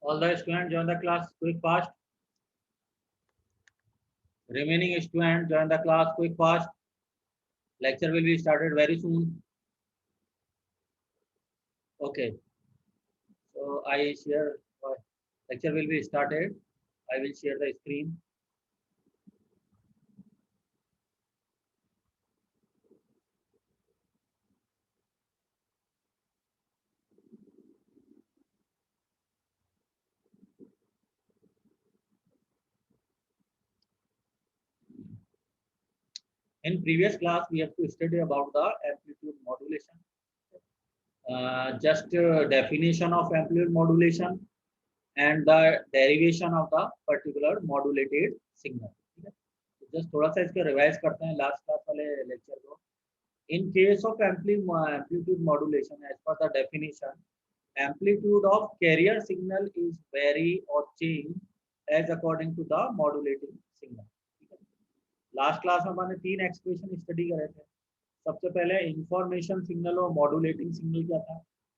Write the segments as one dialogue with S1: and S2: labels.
S1: All the students join the class quick fast. Remaining students join the class quick fast. Lecture will be started very soon. Okay. So I share. Lecture will be started. I will share the screen. In previous class, we have to study about the amplitude modulation. Just definition of amplitude modulation and the derivation of the particular modulated signal. Just थोड़ा सा इसको revise करते हैं last class वाले lecture को. In case of amplitude modulation, as per the definition, amplitude of carrier signal is vary or change as according to the modulating signal. Last class में मैंने 3 expression study करे थे. सबसे पहले इंफॉर्मेशन सिग्नल और modulating signal क्या था.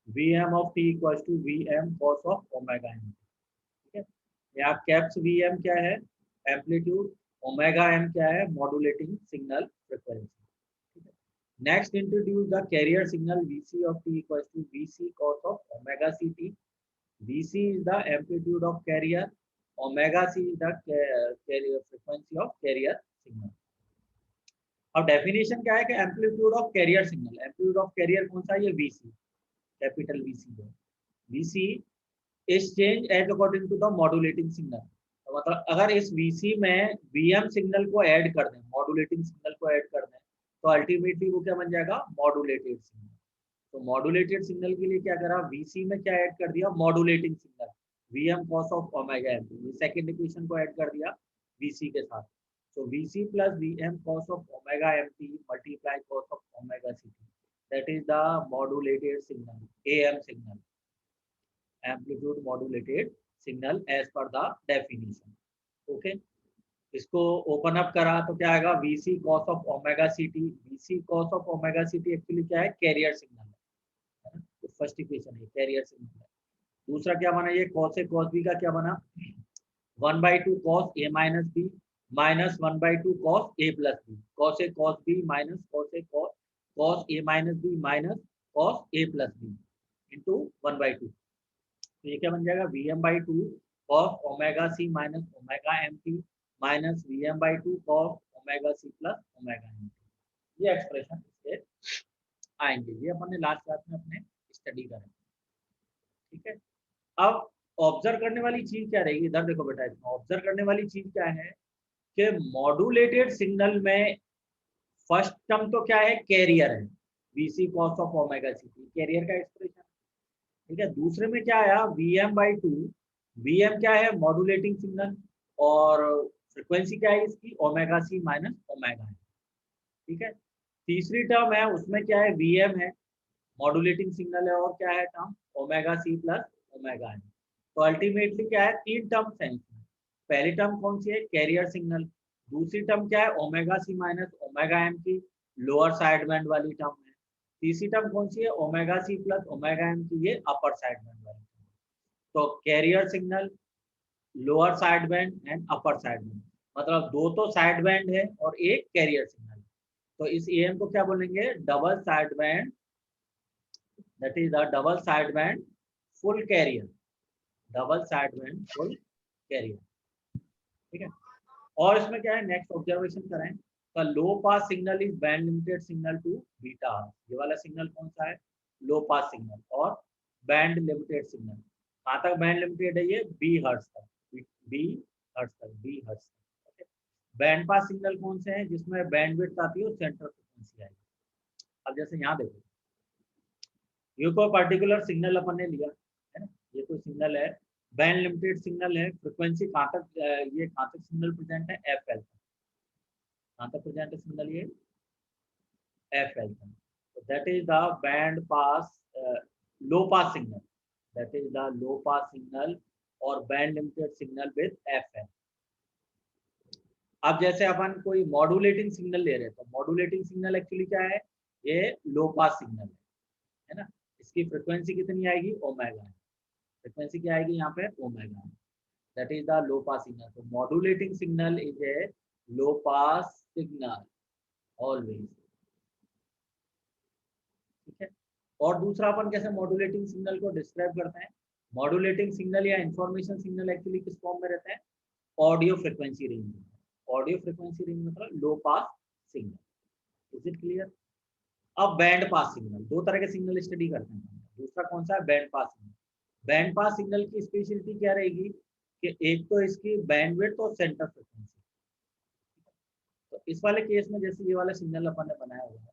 S1: Vm of t equals to Vm cos of omega m. ठीक है. यहाँ कैप्स Vm क्या है, एम्पलीट्यूड. ओमेगा m क्या है, modulating signal frequency. Next introduce the carrier signal Vc of t equals to Vc cos of omega ct. Vc is the amplitude of carrier. Omega c is the carrier frequency of carrier signal. अब definition क्या है कि amplitude of carrier signal. Amplitude of carrier कौन सा है, ये Vc, capital Vc है. Vc is change as according to the modulating signal. तो मतलब अगर इस Vc में Vm सिग्नल को ऐड कर दें, मॉड्यूलेटिंग सिग्नल को ऐड कर दें, तो अल्टीमेटली वो क्या बन जाएगा, मॉड्यूलेटेड सिग्नल. तो मॉड्यूलेटेड सिग्नल के लिए क्या करा, Vc में क्या ऐड कर दिया, modulating signal Vm cos of omega m. Second equation को ऐड कर दिया Vc के साथ. So Vc plus Vm cos of omega mt multiply cos of omega ct. That is the modulated signal, AM signal, amplitude modulated signal as per the definition. Okay. इसको open up करा तो क्या आएगा, Vc cos of omega ct. Vc cos of omega ct actually क्या है, carrier signal है. तो first equation है कैरियर सिग्नल है. दूसरा क्या बना, ये cos a cos b का क्या बना, 1/2 cos a minus b minus 1/2 cos a plus b. Cos a cos b minus cos a cos a minus b minus cos a plus b into 1/2. तो ये क्या बन जाएगा, Vm/2 cos omega c minus omega mt minus Vm/2 cos omega c plus omega mt. ये expression इसके आएंगे. ये अपन ने लास्ट क्लास में अपने स्टडी करें. ठीक है. अब ऑब्जर्व करने वाली चीज क्या रहेगी, इधर देखो बेटा. इसमें ऑब्जर्व करने वाली चीज क्या है कि मॉड्यूलेटेड सिग्नल में फर्स्ट टर्म तो क्या है, कैरियर है, Vc cos of omega ct, carrier का एक्सप्रेशन. ठीक है. दूसरे में क्या आया, Vm/2. Vm क्या है, मॉड्यूलेटिंग सिग्नल, और फ्रीक्वेंसी क्या है इसकी, ओमेगा c माइनस ओमेगा है. ठीक है. तीसरी टर्म है, उसमें क्या है, Vm है, मॉड्यूलेटिंग सिग्नल है, और क्या है term, omega c plus omega है. तो अल्टीमेटली क्या है, 3 टर्म्स हैं इसमें. पहली टर्म कौन सी है, कैरियर सिग्नल. दूसरी टर्म क्या है, omega C minus omega M की लोअर साइड बैंड वाली टर्म है. तीसरी टर्म कौन सी है, omega C plus omega M की, ये अपर साइड बैंड वाली टर्म. तो carrier signal, lower side band and upper side band, मतलब 2 तो साइड बैंड है और एक कैरियर सिग्नल. तो इस एम को क्या बोलेंगे, double side band. That is the double side band full carrier. Double side band full carrier. ठीक है. और इसमें क्या है, नेक्स्ट ऑब्जर्वेशन करें तो low pass signal is band limited signal to beta. ये वाला सिग्नल कौन सा है, लो पास सिग्नल. और बैंड लिमिटेड सिग्नल कहाँ तक बैंड लिमिटेड है, ये बी हर्ट्ज तक. बी हर्ट्ज तक. बैंड पास सिग्नल कौन से हैं, जिसमें बैंड विड्थ आती है और सेंटर फ्रीक्वेंसी आएगी. अब जैसे यहाँ देखो, ये कोई पर्टिकुलर सिग्नल अपन ने लिया है ना, ये कोई सिग्नल है, बैंड लिमिटेड सिग्नल है. फ्रीक्वेंसी कहाँ तक, ये कहाँ तक सिग्नल प्रेजेंट है, एफ एल तक. कहाँ तक प्रेजेंट है सिग्नल, ये एफ एल तक. तो that is the band pass low pass signal. That is the low pass signal और band limited signal with F L. अब जैसे अपन कोई मॉड्यूलेटिंग सिग्नल ले रहे हैं, तो मॉड्यूलेटिंग सिग्नल एक्चुअली क्या है, ये लो पास सिग्नल है ना. इसकी फ्रीक्वेंसी कितनी आएगी, ओमेगा है. फ्रीक्वेंसी क्या आएगी यहाँ पे omega, that is the low pass signal. तो modulating signal is a low pass signal always, ठीक है। और दूसरा अपन कैसे मॉड्यूलेटिंग सिग्नल को डिस्क्राइब करते हैं, मॉड्यूलेटिंग सिग्नल या इंफॉर्मेशन सिग्नल एक्चुअली किस फॉर्म में रहते हैं, ऑडियो फ्रीक्वेंसी रेंज में। ऑडियो फ्रीक्वेंसी रेंज मतलब लो pass signal, is it clear. अब बैंड पास सिग्नल, दो तरह के सिग्नल स्टडी करते हैं। दूसरा कौन सा है, band pass signal. Band pass signal की स्पेशलिटी क्या रहेगी कि एक तो इसकी बैंडविड्थ और सेंटर फ्रीक्वेंसी। तो इस वाले केस में जैसे ये वाला सिग्नल अपन ने बनाया हुआ है,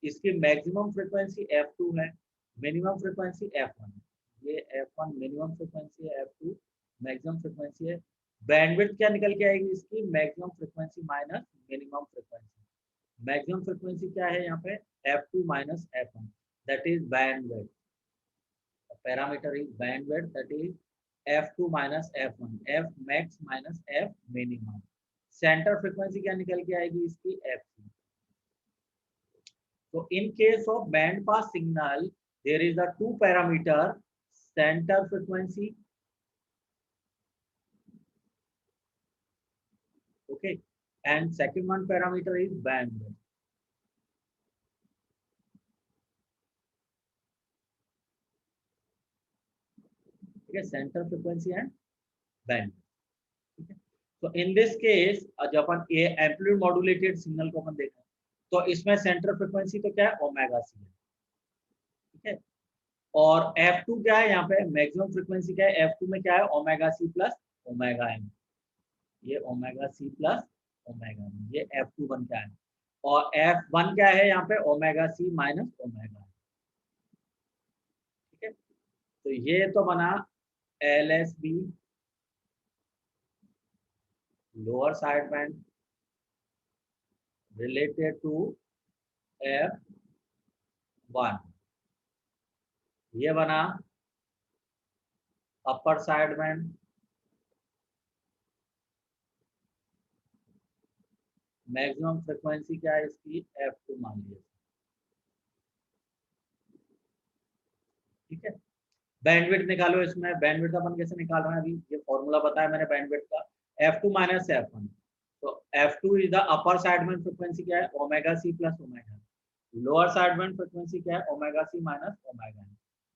S1: इसकी मैक्सिमम फ्रीक्वेंसी f2 है, मिनिमम फ्रीक्वेंसी f1 है। ये f1 मिनिमम फ्रीक्वेंसी है, f2 मैक्सिमम फ्रीक्वेंसी है। बैंडविड्थ क्या निकल के आएगी इसकी, maximum frequency minus minimum frequency. Maximum frequency क्या है यहाँ पे, f2 minus f1, that is bandwidth. Parameter is bandwidth, that is f2 minus f1, f max minus f minimum. Centre frequency क्या निकल के आएगी इसकी, f3। So in case of band pass signal, there is a two parameter, center frequency, okay, and second one parameter is bandwidth. Okay, center frequency and bandwidth. Okay. So in this case, जब अपन amplitude modulated signal को अपन देखें तो इसमें centre frequency तो क्या है, omega सी है, ठीक है। और F2 क्या है यहाँ पे, मैक्सिमम फ्रीक्वेंसी क्या है, F2 में क्या है, omega C plus omega M. ये omega C plus omega M, ये F2 बन क्या है। और F1 क्या है यहाँ पे, ओमेगा सी माइनस ओमेगा, ठीक है। तो ये तो बना LSB, lower side band related to F1। ये बना upper side band maximum frequency क्या है इसकी, F2 मान लिया, ठीक है। बैंडविड्थ निकालो, इसमें बैंडविड्थ अपन कैसे निकाल रहे हैं, अभी ये फॉर्मूला बताया मैंने बैंडविड्थ का, F2 माइनस F1। तो F2 is the upper side band frequency क्या है, omega C plus omega. Lower side band frequency क्या है, ओमेगा सी माइनस ओमेगा।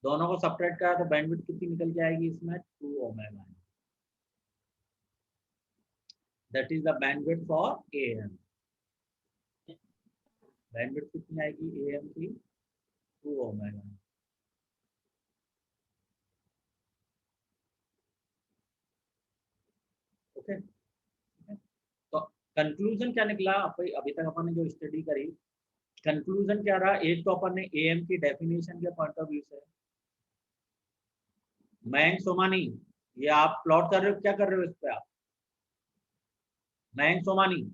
S1: दोनों को सब्ट्रैक्ट करा तो बैंडविड्थ कितनी निकल के आएगी इसमें, 2 omega. That is the bandwidth for AM। Bandwidth कितनी आएगी AM की, 2 ओमेगा। ओके, तो कंक्लूजन क्या निकला, अभी तक अपन ने जो स्टडी करी, कंक्लूजन क्या रहा, एक तो अपन ने AM की डेफिनेशन के पॉइंट ऑफ व्यू से, मयंक सोमानी, ये आप प्लॉट कर रहे हो, क्या कर रहे हो इस पे आप, मयंक सोमानी,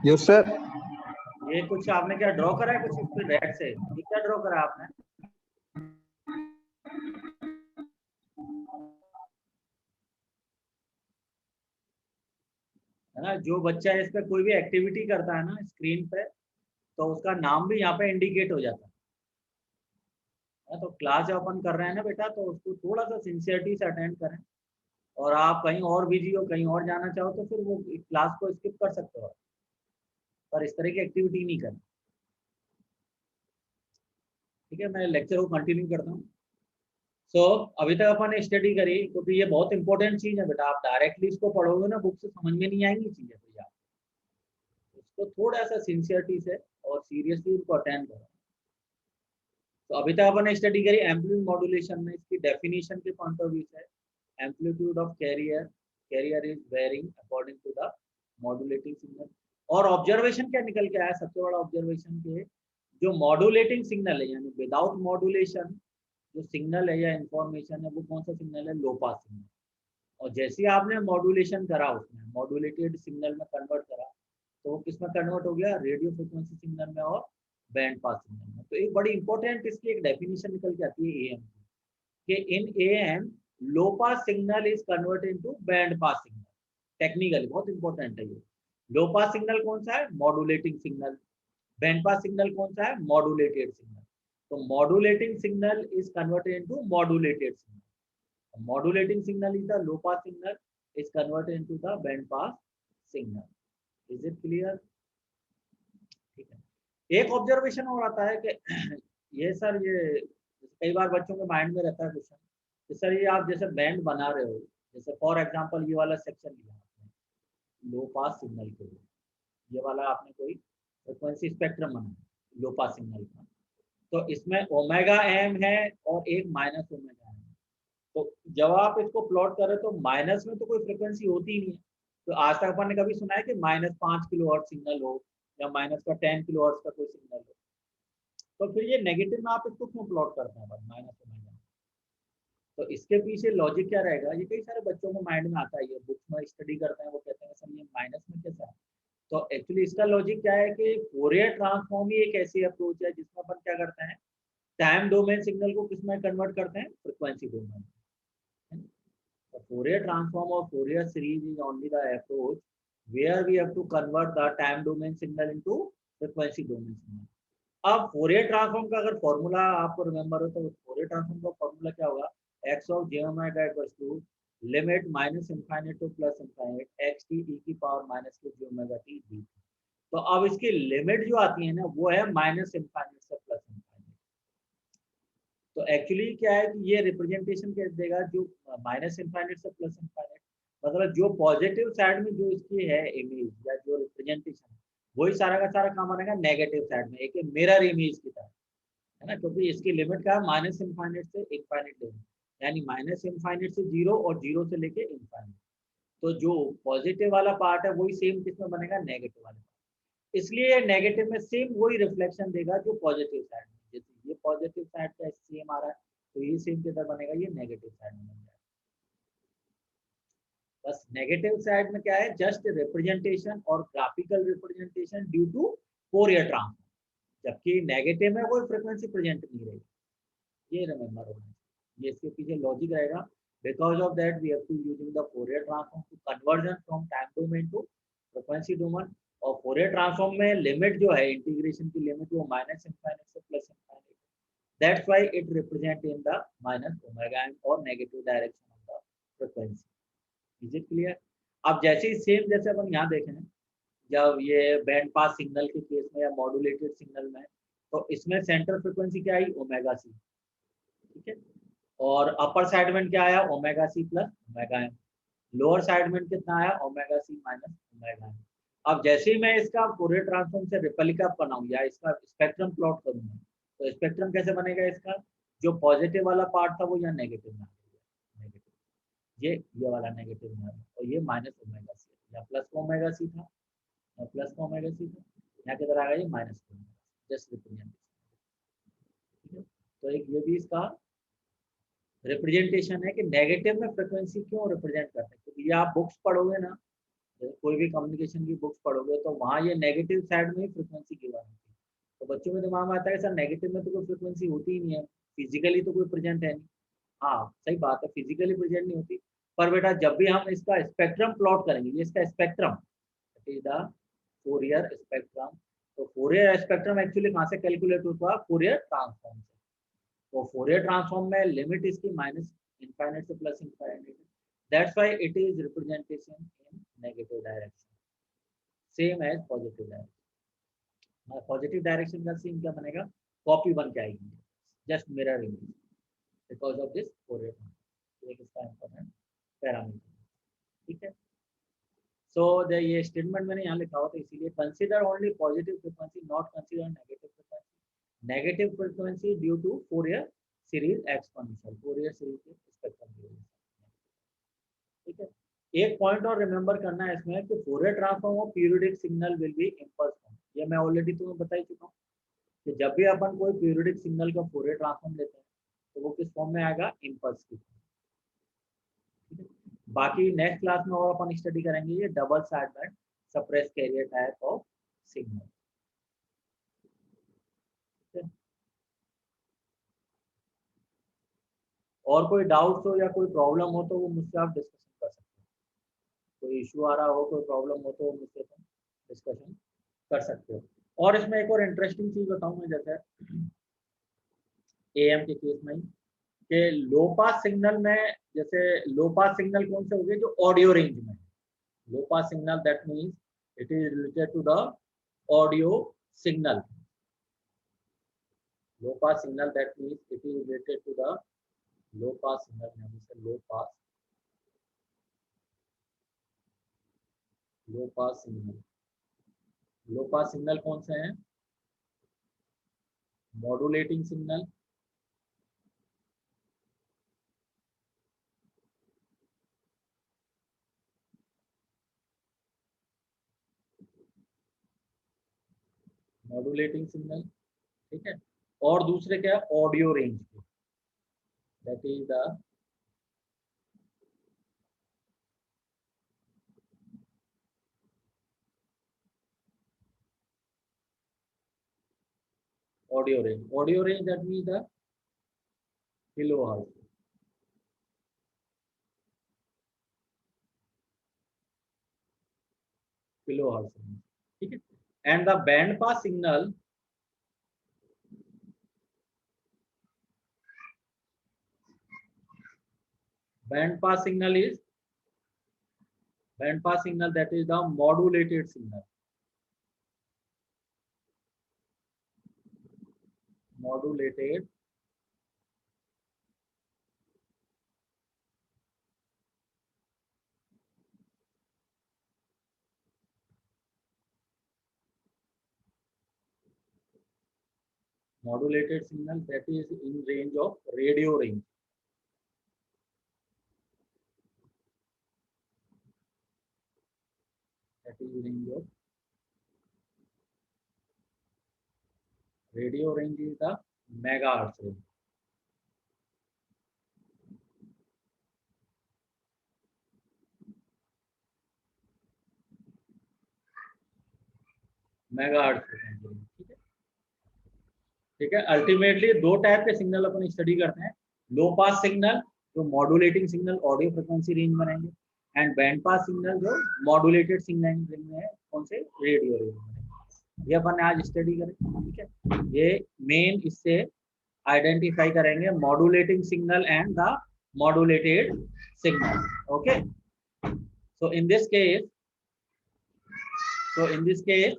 S2: यस सर।
S1: ये कुछ आपने क्या ड्रॉ करा है कुछ इस पे रेड से, ये क्या ड्रॉ करा है आपने, है ना। जो बच्चा इस पे कोई भी एक्टिविटी करता है ना स्क्रीन पे, तो उसका नाम भी यहाँ पे इंडिकेट हो जाता है। तो क्लास जब अपन कर रहे हैं ना बेटा, तो उसको थोड़ा सा सिंसियरिटी से अटेंड करें। और आप कहीं और बिजी हो, कहीं और जाना चाहो तो फिर वो क्लास को स्किप कर सकते हो, पर इस तरह की एक्टिविटी नहीं करनी, ठीक है। मैं लेक्चर को कंटिन्यू करता हूँ। अभी तक अपन ने स्टडी करी, क्योंकि ये बहुत इंपॉर्टेंट चीज है बेटा, आप डायरेक्टली इसको पढ़ोगे ना बुक से समझ में नहीं आएंगी चीजें, तो आप इसको थोड़ा सा सिंसियरिटी से और सीरियसली उनको अटेंड करो। तो अभी तक अपन ने स्टडी करी एम्पलीट्यूड मॉड्यूलेशन में, इसकी डेफिनेशन के पॉइंट ऑफ व्यू से, amplitude of carrier is varying according to the modulating signal. और ऑब्जर्वेशन क्या निकल के आया, सबसे बड़ा ऑब्जर्वेशन के, जो मॉड्यूलेटिंग सिग्नल है यानी विदाउट मॉड्यूलेशन जो सिग्नल है या इंफॉर्मेशन है, वो कौन सा सिग्नल है, लो पास सिग्नल। और जैसे ही आपने मॉड्यूलेशन करा, उसमें मॉड्यूलेटेड सिग्नल में कन्वर्ट करा, तो वो किस में कन्वर्ट हो गया, रेडियो फ्रिक्वेंसी सिग्नल में और बैंड पास सिग्नल में। तो एक बड़ी इंपॉर्टेंट इसकी एक डेफिनेशन निकल के आती है AM की, कि in AM low pass signal is converted into band pass signal. Technically बहुत इंपॉर्टेंट है ये। लो पास सिग्नल कौन सा है? Modulating signal. Band pass signal कौन सा है? Modulated signal. तो modulating signal is converted into modulated signal. Modulating signal is the low pass signal is converted into the band pass signal. Is it clear? ठीक है। एक observation और आता है कि ये सर ये कई बार बच्चों के माइंड में रहता है क्वेश्चन कि सर ये आप जैसे बैंड बना रहे हो, जैसे फॉर एग्जांपल ये वाला सेक्शन लिया आपने लो पास सिग्नल के लिए, ये वाला आपने कोई फ्रिक्वेंसी स्पेक्ट्रम बनाया लो पास सिग्नल का, तो इसमें ओमेगा एम है और एक माइनस ओमेगा एम है। तो जब आप इसको प्लॉट करें तो माइनस में तो कोई फ्रिक्वेंसी होती ही नहीं है। तो आज तक अपन ने कभी सुना है कि -5 किलोहर्ट्ज सिग्नल हो या -10 किलोहर्ट्ज का कोई सिग्नल हो? तो फिर ये नेगेटिव में आप इसको क्यों प्लॉट करते हैं माइनस ओमेगा? तो इसके पीछे लॉजिक क्या रहेगा? ये कई सारे बच्चों को माइंड में आता है, ये बुक्स में स्टडी करते हैं, वो कहते हैं सर ये माइनस में कैसा है? तो एक्चुअली इसका लॉजिक क्या है कि फोरियर ट्रांसफॉर्म ही एक ऐसी अप्रोच है जिसमें अपन क्या करते हैं, टाइम डोमेन सिग्नल को किस में कन्वर्ट करते हैं? Frequency domain. The Fourier transform or Fourier series is only the approach where we have to convert the time domain signal into frequency domain signal. अब फोरियर ट्रांसफॉर्म का अगर formula आपको remember हो तो फोरियर ट्रांसफॉर्म का formula क्या होगा? x of j omega equals to limit minus infinite to plus infinite x t e की पावर माइनस के j ओमेगा t dt। तो अब इसकी लिमिट जो आती है ना वो है माइनस इनफाइनाइट से प्लस इनफाइनाइट। तो एक्चुअली क्या है कि ये रिप्रेजेंटेशन क्या देगा, जो माइनस इनफाइनाइट से प्लस इनफाइनाइट, मतलब जो पॉजिटिव साइड में जो इसकी है इमेज या जो रिप्रेजेंटेशन है वही सारा का सारा काम आएगा नेगेटिव साइड में, एक मिरर इमेज की तरह, है ना? क्योंकि इसकी लिमिट क्या है? माइनस इनफाइनाइट से इनफाइनाइट लिमिट, यानी माइनस इनफाइनाइट से जीरो और जीरो से लेके इनफाइनाइट। तो जो पॉजिटिव वाला पार्ट है वही सेम किसमें बनेगा? नेगेटिव वाले पार्ट। इसलिए नेगेटिव में सेम वही रिफ्लेक्शन देगा जो पॉजिटिव साइड में। जैसे ये पॉजिटिव साइड का सेम आ रहा है तो ये सेम किधर बनेगा? ये नेगेटिव साइड में बन जाएगा। बस नेगेटिव साइड में क्या है? जस्ट रिप्रेजेंटेशन और graphical representation due to Fourier transform, जबकि नेगेटिव में कोई फ्रीक्वेंसी प्रेजेंट नहीं रहेगी। ये रिमेंबर होना चाहिए, ये इसके पीछे लॉजिक रहेगा। Because of that we have to using the Fourier transform to conversion from time domain to frequency domain. और फोरियर ट्रांसफॉर्म में लिमिट जो है, इंटीग्रेशन की लिमिट वो माइनस इनफाइनाइट से plus infinite, that's why it represent in the minus omega M और negative direction of the frequency. Is it clear? अब जैसे ही सेम जैसे अपन यहाँ देखें, जब ये बैंड पास सिग्नल के केस में या मॉड्यूलेटेड सिग्नल में, तो इसमें सेंटर फ्रीक्वेंसी क्या आई? Omega C. ठीक है। और अपर साइड में क्या आया? Omega C plus omega M. Lower side में कितना आया? Omega C minus omega M. अब जैसे ही मैं इसका फोरियर ट्रांसफॉर्म से रिपलिका बनाऊं या इसका स्पेक्ट्रम प्लॉट करूंगा, तो स्पेक्ट्रम कैसे बनेगा? इसका जो पॉजिटिव वाला पार्ट था वो यहाँ नेगेटिव में आ गया, नेगेटिव, ये वाला नेगेटिव में आ गया, और ये माइनस ओमेगा सी, या प्लस ओमेगा सी था, या प्लस ओमेगा सी था, यहाँ किधर आ गया? ये माइनस ओमेगा, जस्ट रिप्रेजेंटेशन। ठीक है। तो एक ये भी इसका रिप्रेजेंटेशन है कि नेगेटिव में फ्रीक्वेंसी क्यों रिप्रेजेंट करते हैं, क्योंकि ये आप बुक्स पढ़ोगे ना, कोई भी कम्युनिकेशन की बुक्स पढ़ोगे तो वहाँ ये नेगेटिव साइड में ही फ्रीक्वेंसी गिवन होती है। तो बच्चों में दिमाग में आता है कि सर नेगेटिव में तो कोई फ्रीक्वेंसी होती ही नहीं है, फिजिकली तो कोई प्रेजेंट है नहीं। हाँ सही बात है, फिजिकली प्रेजेंट नहीं होती, पर बेटा जब भी हम इसका स्पेक्ट्रम प्लॉट करेंगे, ये इसका spectrum is the Fourier spectrum. तो फोरियर स्पेक्ट्रम एक्चुअली कहाँ से कैलकुलेट होता है? फोरियर ट्रांसफॉर्म से। तो फोरियर ट्रांसफॉर्म में लिमिट इसकी माइनस इनफाइनाइट से plus infinite, that's why it is representation in negative direction, same as positive direction. Positive direction का सीन क्या बनेगा? कॉपी बन के आएगी, just mirror image, because of this Fourier transform. एक इसका इंपॉर्टेंट पैरामीटर। ठीक है। सो ये स्टेटमेंट मैंने यहाँ लिखा हुआ था, इसीलिए consider only positive frequency, not consider negative frequency. Negative frequency due to Fourier series exponential, Fourier series के स्पेक्ट्रम। ठीक है। एक पॉइंट और रिमेंबर करना है इसमें कि Fourier transform of periodic signal will be impulse form. ये मैं ऑलरेडी तुम्हें बता ही चुका हूँ कि जब भी अपन कोई पीरियोडिक सिग्नल का फोरियर ट्रांसफॉर्म लेते हैं तो वो किस फॉर्म में आएगा? इम्पल्स की फॉर्म। ठीक है। बाकी नेक्स्ट क्लास में और अपन स्टडी करेंगे ये double side band suppress carrier type of signal. और कोई डाउट्स हो या कोई प्रॉब्लम हो तो वो मुझसे आप डिस्कशन कर सकते हैं। कोई इशू आ रहा हो, कोई प्रॉब्लम हो तो मुझसे तुम डिस्कशन कर सकते हो। और इसमें एक और इंटरेस्टिंग चीज बताऊं मैं, जैसे एएम के केस में कि लो पास सिग्नल में, जैसे लो पास सिग्नल कौन से हो गए जो ऑडियो रेंज में है। Low pass signal that means it is related to the audio signal. Low pass signal that means it is related to the low pass signal. Low pass signal, low pass signal कौन से हैं? Modulating signal, modulating signal, ठीक है। और दूसरे क्या है? Audio range के, that is the audio range. Audio range that means the kilohertz, kilohertz, ठीक है। And the band pass signal, band pass signal is, band pass signal that is the modulated signal, modulated modulated signal that is in range of radio range, that is range of radio range is the megahertz range, megahertz frequency, ठीक है। ठीक है, ultimately दो type के signal अपन study करते हैं। लो pass signal जो modulating signal audio frequency range में रहेंगे, एंड बैंड पास सिग्नल जो मॉड्यूलेटेड सिग्नल रेंज में है, कौन से? रेडियो रेंज में। ये अपन आज स्टडी करें, ठीक है। ये मेन इससे आइडेंटिफाई करेंगे modulating signal and the modulated signal, okay. so in this case so in this case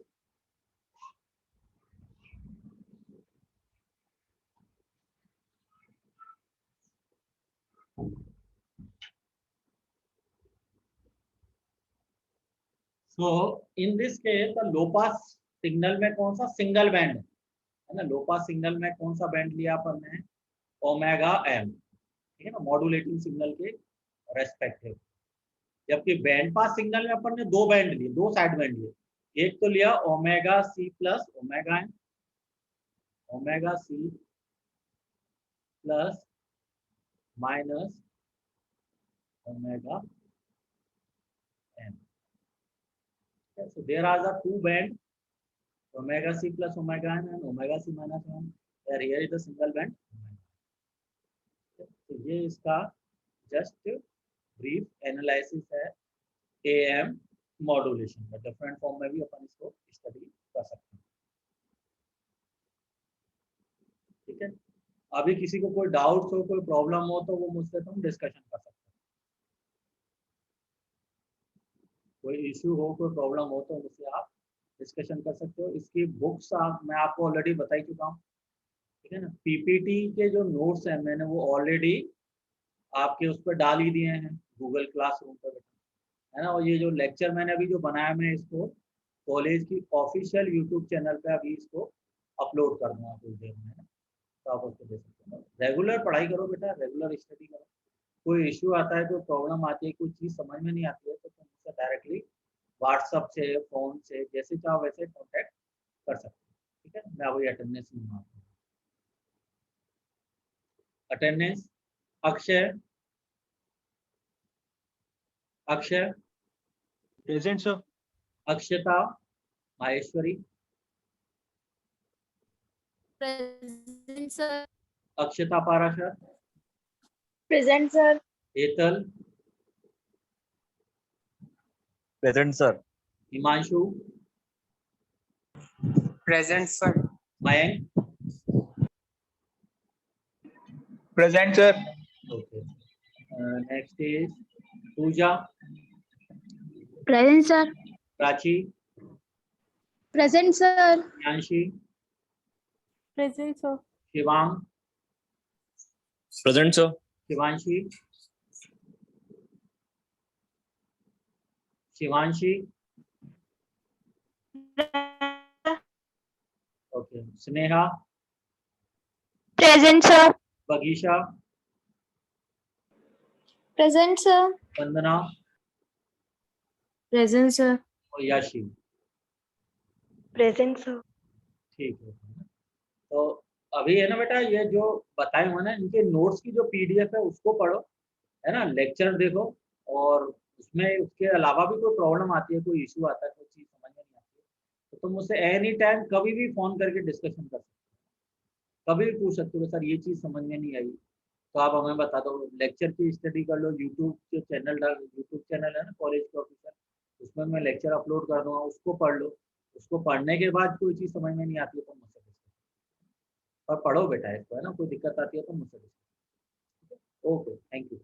S1: the low pass signal में कौन सा सिंगल बैंड है ना? लो पास सिग्नल में कौन सा बैंड लिया अपन ने? ओमेगा एम, ठीक है ना, मॉड्यूलेटिंग सिग्नल के रेस्पेक्टिव। जबकि बैंड पास सिग्नल में अपन ने दो बैंड लिए, दो साइड बैंड लिए। एक तो लिया omega C plus omega M, omega C plus minus omega M. so there are the two band, omega c plus omega n and omega c minus 1, where here is the single band। तो ये इसका just brief analysis है am modulation का। Different form में भी अपन इसको study कर सकते हैं, ठीक है। अभी किसी को कोई डाउट्स हो, कोई प्रॉब्लम हो तो वो मुझसे तुम डिस्कशन कर सकते हो। कोई इश्यू हो, कोई प्रॉब्लम हो तो मुझसे आप डिस्कशन कर सकते हो। इसकी बुक्स मैं आपको ऑलरेडी बता ही चुका हूँ, ठीक है ना। पीपीटी के जो नोट्स हैं मैंने वो ऑलरेडी आपके उस पर डाल ही दिए हैं गूगल क्लासरूम पर, है ना। और ये जो लेक्चर मैंने अभी जो बनाया, मैं इसको कॉलेज की ऑफिशियल यूट्यूब चैनल पे अभी इसको अपलोड कर दूंगा कुछ देर में, तो आप उसको देख सकते हो। रेगुलर पढ़ाई करो बेटा, रेगुलर स्टडी करो। कोई इश्यू आता है, कोई प्रॉब्लम आती है, कोई चीज़ समझ में नहीं आती है तो तुम मुझसे डायरेक्टली व्हाट्सअप से, फोन से, जैसे चाहो वैसे कॉन्टेक्ट कर सकते हो, ठीक है। मैं वही अटेंडेंस लूंगा। Attendance Akshay, Akshay
S2: present sir.
S1: Akshata, Maheshwari,
S3: present sir.
S1: Akshata Parashar,
S3: present sir.
S1: Hetal,
S4: Present, sir.
S1: Himanshu,
S5: Present, sir.
S1: Mayank,
S2: Present, sir.
S1: okay. Next is Pooja,
S3: Present, sir.
S1: Prachi,
S3: Present, sir.
S1: Yanshi,
S3: Present, sir.
S1: Shivang,
S4: Present, sir.
S1: Shivanshi, Shivanshi, okay. Sneha,
S3: Present, sir.
S1: Bagisha,
S3: Present, sir.
S1: Vandana
S3: Present, sir.
S1: और याशी।
S3: Present, sir.
S1: ठीक है, तो अभी है ना बेटा, ये जो बताए हुए ना इनके नोट्स की जो पीडीएफ है उसको पढ़ो, है ना, लेक्चर देखो, और उसमें उसके अलावा भी कोई प्रॉब्लम आती है, कोई इशू आता है, कोई चीज़ समझ में नहीं आती है, तो तुम मुझसे एनी टाइम कभी भी फ़ोन करके डिस्कशन कर सकते हो, कभी भी पूछ सकते हो सर ये चीज़ समझ में नहीं आई, तो आप हमें बता दो, लेक्चर की स्टडी कर लो, यूट्यूब के यूट्यूब चैनल है ना कॉलेज के ऑफिसर, उसमें मैं लेक्चर अपलोड कर दूँगा, उसको पढ़ लो, उसको पढ़ने के बाद कोई चीज़ समझ में नहीं आती है तो मुझसे डिस्कस करो। और पढ़ो बेटा इसको, है ना, कोई दिक्कत आती है तो मुझसे डिस्कस करो। Okay, thank you.